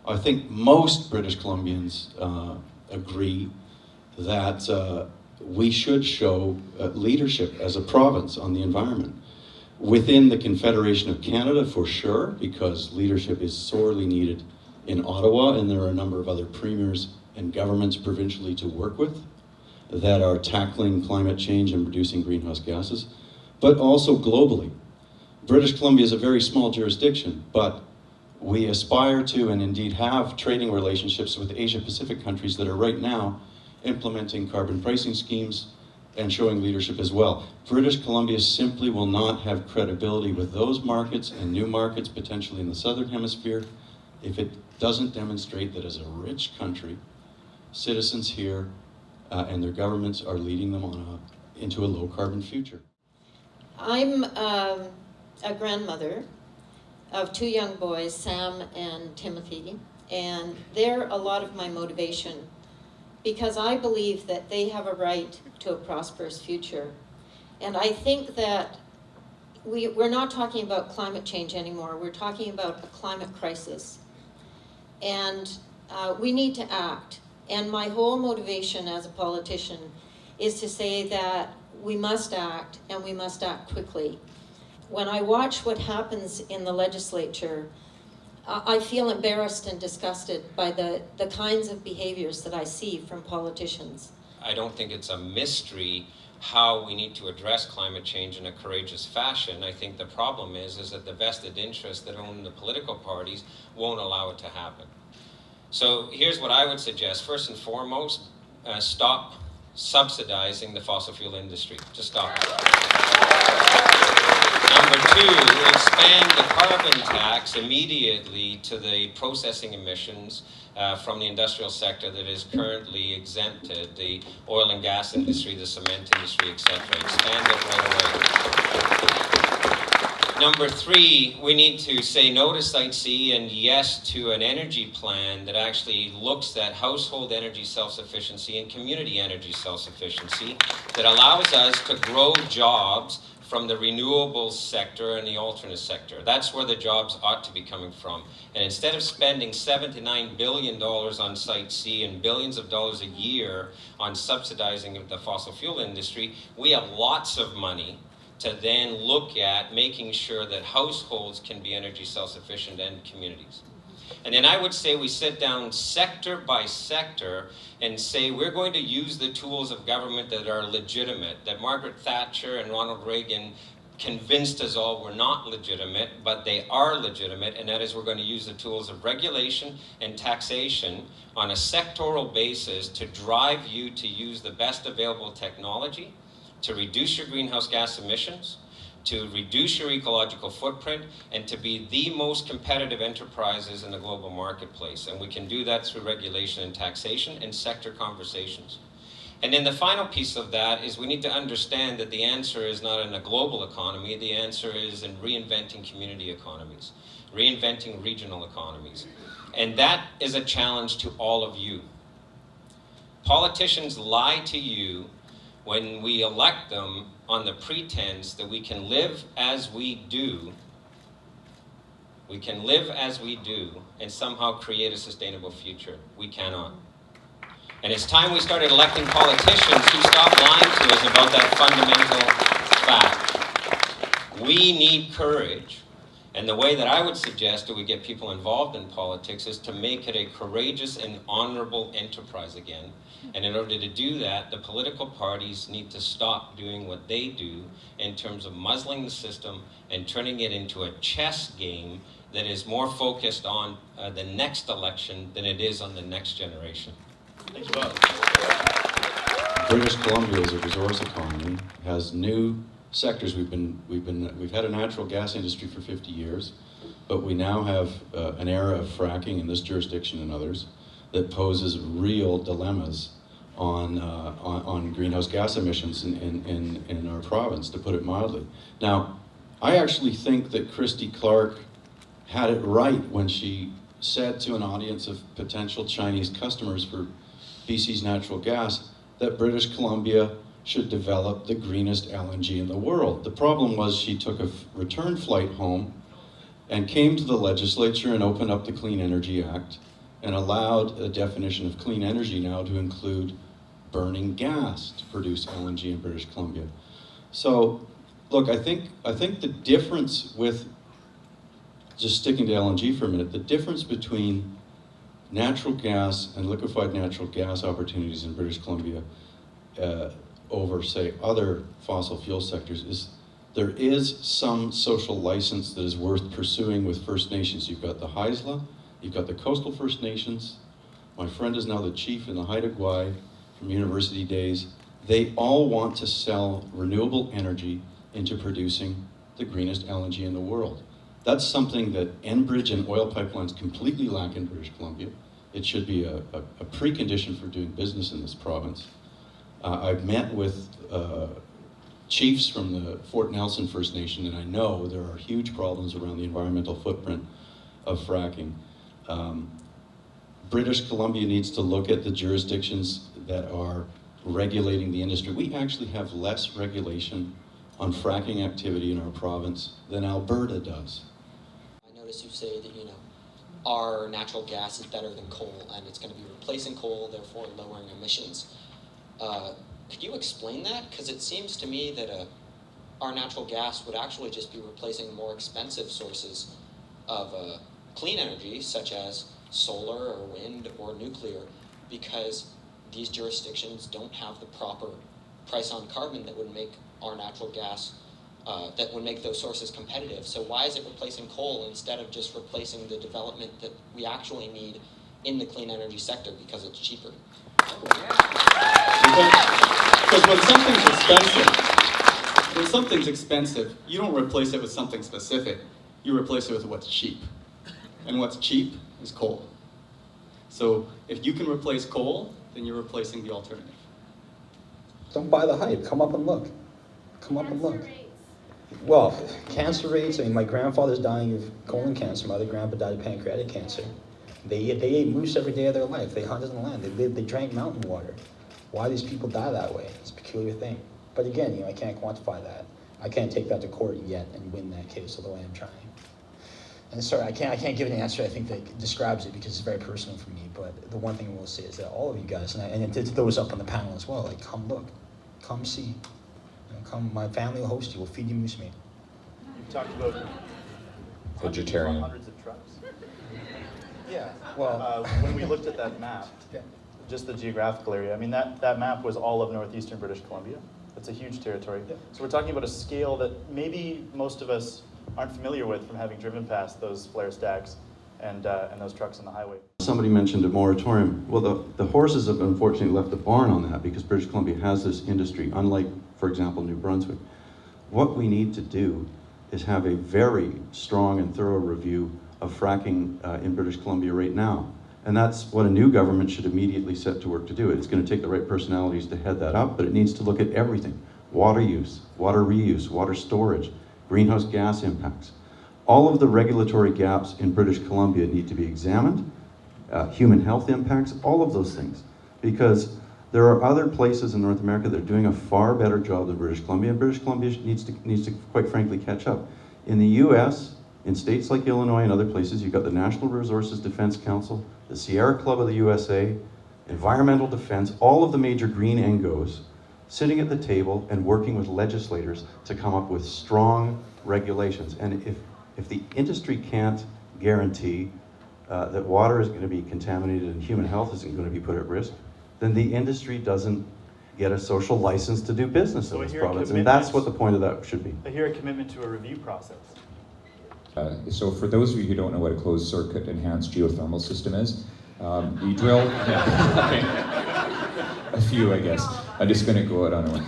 I think most British Columbians agree that we should show leadership as a province on the environment. Within the Confederation of Canada, for sure, because leadership is sorely needed in Ottawa, and there are a number of other premiers and governments provincially to work with that are tackling climate change and reducing greenhouse gases, but also globally. British Columbia is a very small jurisdiction, but we aspire to and indeed have trading relationships with Asia-Pacific countries that are right now implementing carbon pricing schemes and showing leadership as well. British Columbia simply will not have credibility with those markets and new markets potentially in the Southern Hemisphere if it doesn't demonstrate that as a rich country, citizens here and their governments are leading them into a low carbon future. I'm a grandmother of 2 young boys, Sam and Timothy, and they're a lot of my motivation because I believe that they have a right to a prosperous future. And I think that we're not talking about climate change anymore, we're talking about a climate crisis. And we need to act. And my whole motivation as a politician is to say that we must act, and we must act quickly. When I watch what happens in the legislature, I feel embarrassed and disgusted by the kinds of behaviors that I see from politicians. I don't think it's a mystery how we need to address climate change in a courageous fashion. I think the problem is that the vested interests that own the political parties won't allow it to happen. So here's what I would suggest. First and foremost, stop subsidizing the fossil fuel industry. Just stop it. Number 2, expand the carbon tax immediately to the processing emissions from the industrial sector that is currently exempted, the oil and gas industry, the cement industry, etc. Expand it right away. Number 3, we need to say no to Site C and yes to an energy plan that actually looks at household energy self-sufficiency and community energy self-sufficiency that allows us to grow jobs from the renewables sector and the alternate sector. That's where the jobs ought to be coming from. And instead of spending $7 to $9 billion on Site C and billions of dollars a year on subsidizing the fossil fuel industry, we have lots of money to then look at making sure that households can be energy self-sufficient and communities. And then I would say we sit down sector by sector and say we're going to use the tools of government that are legitimate, that Margaret Thatcher and Ronald Reagan convinced us all were not legitimate, but they are legitimate, and that is we're going to use the tools of regulation and taxation on a sectoral basis to drive you to use the best available technology to reduce your greenhouse gas emissions, to reduce your ecological footprint, and to be the most competitive enterprises in the global marketplace. And we can do that through regulation and taxation and sector conversations. And then the final piece of that is we need to understand that the answer is not in a global economy, the answer is in reinventing community economies, reinventing regional economies. And that is a challenge to all of you. Politicians lie to you when we elect them on the pretense that we can live as we do, and somehow create a sustainable future. We cannot. And it's time we started electing politicians who stop lying to us about that fundamental fact. We need courage. And the way that I would suggest that we get people involved in politics is to make it a courageous and honorable enterprise again. And in order to do that, the political parties need to stop doing what they do in terms of muzzling the system and turning it into a chess game that is more focused on the next election than it is on the next generation. Thanks, Bob. British Columbia as a resource economy has new sectors. We've had a natural gas industry for 50 years, but we now have an era of fracking in this jurisdiction and others that poses real dilemmas on greenhouse gas emissions in our province, to put it mildly. Now, I actually think that Christy Clark had it right when she said to an audience of potential Chinese customers for BC's natural gas that British Columbia should develop the greenest LNG in the world. The problem was she took a return flight home and came to the legislature and opened up the Clean Energy Act and allowed a definition of clean energy now to include burning gas to produce LNG in British Columbia. So, look, I think the difference with, just sticking to LNG for a minute, the difference between natural gas and liquefied natural gas opportunities in British Columbia over, say, other fossil fuel sectors is there is some social license that is worth pursuing with First Nations. You've got the Haisla, you've got the Coastal First Nations. My friend is now the chief in the Haida Gwaii from university days. They all want to sell renewable energy into producing the greenest LNG in the world. That's something that Enbridge and oil pipelines completely lack in British Columbia. It should be a precondition for doing business in this province. I've met with chiefs from the Fort Nelson First Nation, and I know there are huge problems around the environmental footprint of fracking. British Columbia needs to look at the jurisdictions that are regulating the industry. We actually have less regulation on fracking activity in our province than Alberta does. I notice you say that, our natural gas is better than coal, and it's going to be replacing coal, therefore lowering emissions. Could you explain that? Because it seems to me that our natural gas would actually just be replacing more expensive sources of clean energy, such as solar or wind or nuclear, because these jurisdictions don't have the proper price on carbon that would make our natural gas, that would make those sources competitive. So why is it replacing coal instead of just replacing the development that we actually need in the clean energy sector because it's cheaper? Because when something's expensive, you don't replace it with something specific. You replace it with what's cheap. And what's cheap is coal. So if you can replace coal, then you're replacing the alternative. Don't buy the hype. Come up and look. Come up and look. Well, cancer rates, my grandfather's dying of colon cancer. My other grandpa died of pancreatic cancer. They ate moose every day of their life. They hunted in the land. They drank mountain water. Why these people die that way? It's a peculiar thing. But again, I can't quantify that. I can't take that to court yet and win that case, although I am trying. And sorry, I can't give an answer I think that describes it because it's very personal for me. But the one thing I will say is that all of you guys, and to those up on the panel as well, come look, come see, come. My family will host you. We'll feed you moose meat. You've talked about vegetarian. Hundreds of trucks. Yeah. Well, when we looked at that map, just the geographical area, that map was all of northeastern British Columbia. That's a huge territory. Yeah. So we're talking about a scale that maybe most of us aren't familiar with from having driven past those flare stacks and those trucks on the highway. Somebody mentioned a moratorium. Well, the horses have unfortunately left the barn on that because British Columbia has this industry, unlike, for example, New Brunswick. What we need to do is have a very strong and thorough review of fracking in British Columbia right now. And that's what a new government should immediately set to work to do. It's going to take the right personalities to head that up, but it needs to look at everything. Water use, water reuse, water storage, greenhouse gas impacts. All of the regulatory gaps in British Columbia need to be examined, human health impacts, all of those things. Because there are other places in North America that are doing a far better job than British Columbia, and British Columbia needs to quite frankly catch up. In the US, in states like Illinois and other places, you've got the National Resources Defense Council, the Sierra Club of the USA, Environmental Defense, all of the major green NGOs sitting at the table and working with legislators to come up with strong regulations. And if the industry can't guarantee that water is going to be contaminated and human health isn't going to be put at risk, then the industry doesn't get a social license to do business in this province. And that's what the point of that should be. I hear a commitment to a review process. So for those of you who don't know what a closed circuit enhanced geothermal system is, you drill, a few I guess, I'm just going to go out on one.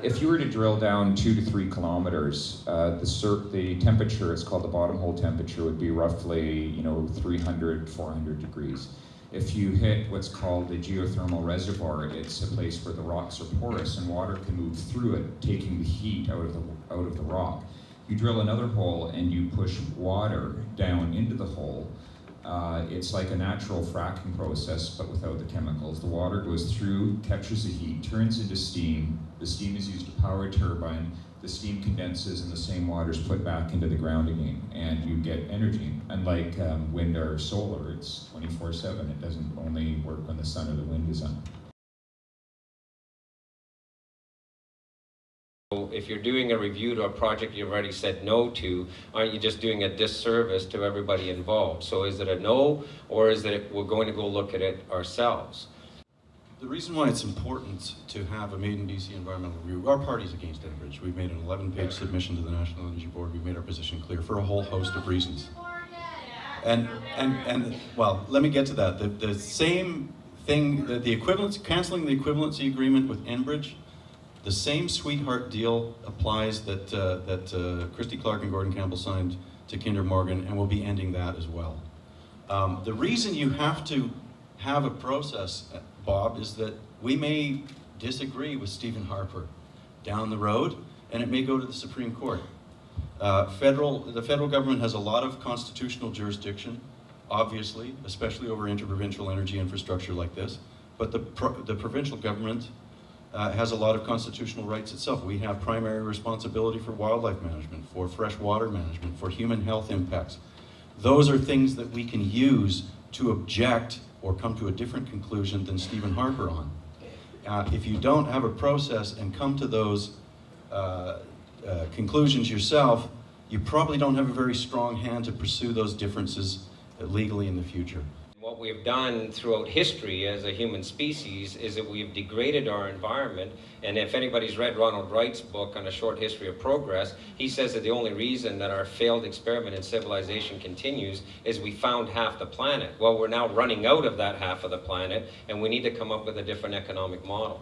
If you were to drill down 2 to 3 kilometers, the temperature, it's called the bottom hole temperature, would be roughly 300, 400 degrees. If you hit what's called the geothermal reservoir, it's a place where the rocks are porous and water can move through it, taking the heat out of the rock. You drill another hole and you push water down into the hole. It's like a natural fracking process, but without the chemicals. The water goes through, captures the heat, turns into steam. The steam is used to power a turbine. the steam condenses and the same water is put back into the ground again, and you get energy. Unlike wind or solar, it's 24/7. It doesn't only work when the sun or the wind is on. If you're doing a review to a project you've already said no to, aren't you just doing a disservice to everybody involved? So is it a no, or is it we're going to go look at it ourselves? The reason why it's important to have a Made in BC environmental review, our party's against Enbridge. We've made an 11-page submission to the National Energy Board. We've made our position clear for a whole host of reasons. And well, let me get to that. The same thing, the equivalence, canceling the equivalency agreement with Enbridge, the same sweetheart deal applies that Christy Clark and Gordon Campbell signed to Kinder Morgan, and we'll be ending that as well. The reason you have to have a process, Bob, is that we may disagree with Stephen Harper down the road, and it may go to the Supreme Court. The federal government has a lot of constitutional jurisdiction, obviously, especially over interprovincial energy infrastructure like this, but the provincial government has a lot of constitutional rights itself. We have primary responsibility for wildlife management, for fresh water management, for human health impacts. Those are things that we can use to object or come to a different conclusion than Stephen Harper on. If you don't have a process and come to those conclusions yourself, you probably don't have a very strong hand to pursue those differences legally in the future. What we've done throughout history as a human species is that we've degraded our environment, and if anybody's read Ronald Wright's book on a short history of progress, he says that the only reason that our failed experiment in civilization continues is we found half the planet. Well, we're now running out of that half of the planet, and we need to come up with a different economic model.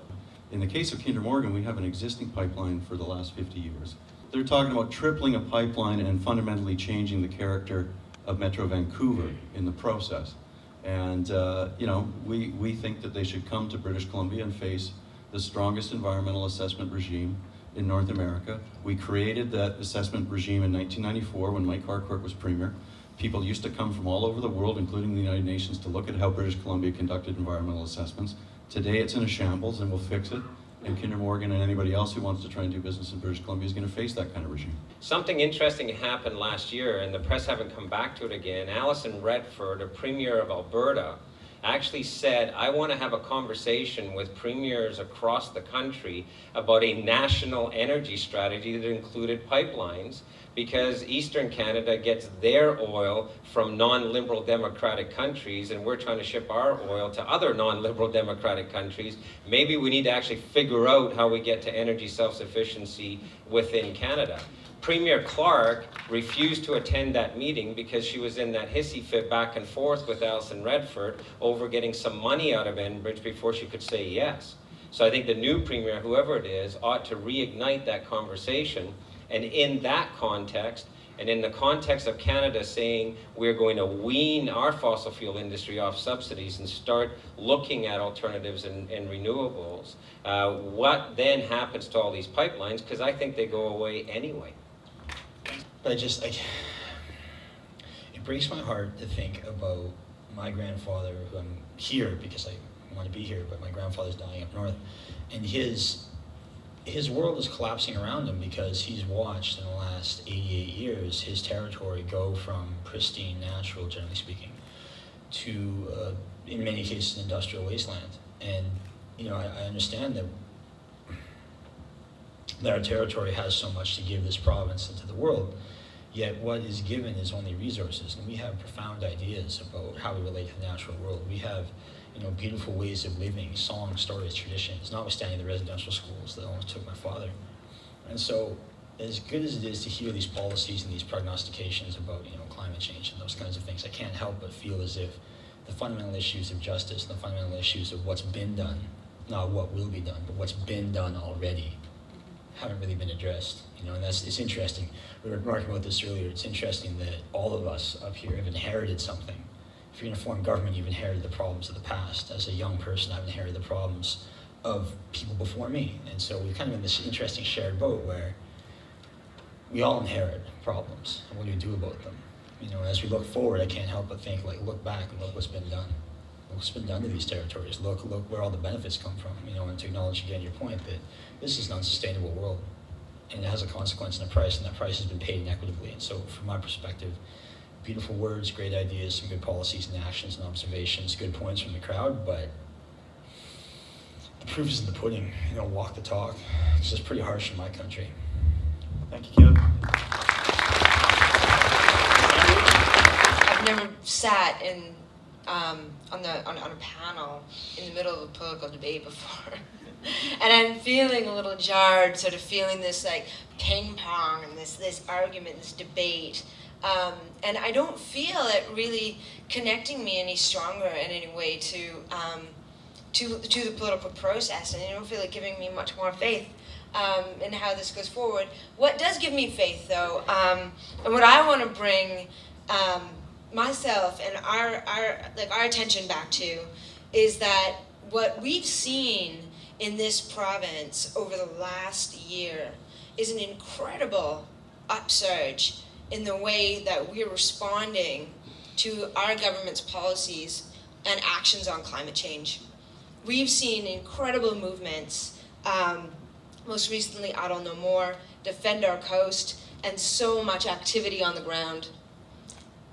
In the case of Kinder Morgan, we have an existing pipeline for the last 50 years. They're talking about tripling a pipeline and fundamentally changing the character of Metro Vancouver in the process. And you know, we think that they should come to British Columbia and face the strongest environmental assessment regime in North America. We created that assessment regime in 1994 when Mike Harcourt was Premier. People used to come from all over the world, including the United Nations, to look at how British Columbia conducted environmental assessments. Today it's in a shambles, and we'll fix it. And Kinder Morgan and anybody else who wants to try and do business in British Columbia is going to face that kind of regime. Something interesting happened last year, and the press haven't come back to it again. Alison Redford, a premier of Alberta, actually said, I want to have a conversation with premiers across the country about a national energy strategy that included pipelines, because Eastern Canada gets their oil from non-liberal democratic countries, and we're trying to ship our oil to other non-liberal democratic countries. Maybe we need to actually figure out how we get to energy self-sufficiency within Canada. Premier Clark refused to attend that meeting because she was in that hissy fit back and forth with Alison Redford over getting some money out of Enbridge before she could say yes. So I think the new premier, whoever it is, ought to reignite that conversation. And in that context, and in the context of Canada saying we're going to wean our fossil fuel industry off subsidies and start looking at alternatives and renewables, what then happens to all these pipelines? Because I think they go away anyway. But it breaks my heart to think about my grandfather, who I'm here because I want to be here, but my grandfather's dying up north, and his world is collapsing around him because he's watched in the last 88 years his territory go from pristine, natural, generally speaking, to, in many cases, industrial wasteland. And, you know, I understand that our territory has so much to give this province and to the world, yet what is given is only resources. And we have profound ideas about how we relate to the natural world. We have, you know, beautiful ways of living, songs, stories, traditions, notwithstanding the residential schools that almost took my father. And so, as good as it is to hear these policies and these prognostications about, you know, climate change and those kinds of things, I can't help but feel as if the fundamental issues of justice, the fundamental issues of what's been done, not what will be done, but what's been done already, haven't really been addressed. You know, and it's interesting. We were remarking about this earlier. It's interesting that all of us up here have inherited something. If you're in a foreign government, you've inherited the problems of the past. As a young person, I've inherited the problems of people before me. And so we're kind of in this interesting shared boat where we all inherit problems. And what do we do about them? You know, as we look forward, I can't help but think, like, look back and look what's been done. Look what's been done to these territories. Look where all the benefits come from. You know, and to acknowledge again your point that this is an unsustainable world. and it has a consequence and a price, and that price has been paid inequitably. And so from my perspective, beautiful words, great ideas, some good policies and actions and observations, good points from the crowd, but the proof is in the pudding. Walk the talk. It's just pretty harsh in my country. Thank you, Caleb. I've never sat in on a panel in the middle of a political debate before. And I'm feeling a little jarred, sort of feeling this like ping pong and this argument, this debate. And I don't feel it really connecting me any stronger in any way to the political process, and I don't feel it giving me much more faith in how this goes forward. What does give me faith, though, and what I want to bring myself and our attention back to, is that what we've seen in this province over the last year is an incredible upsurge in the way that we're responding to our government's policies and actions on climate change. We've seen incredible movements, most recently Idle No More, Defend Our Coast, and so much activity on the ground.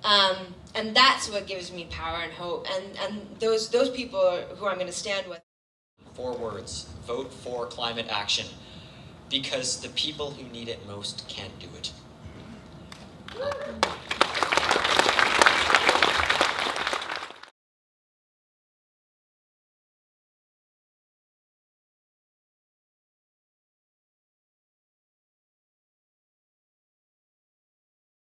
And that's what gives me power and hope, and those people are who I'm going to stand with. 4 words: vote for climate action, because the people who need it most can't do it.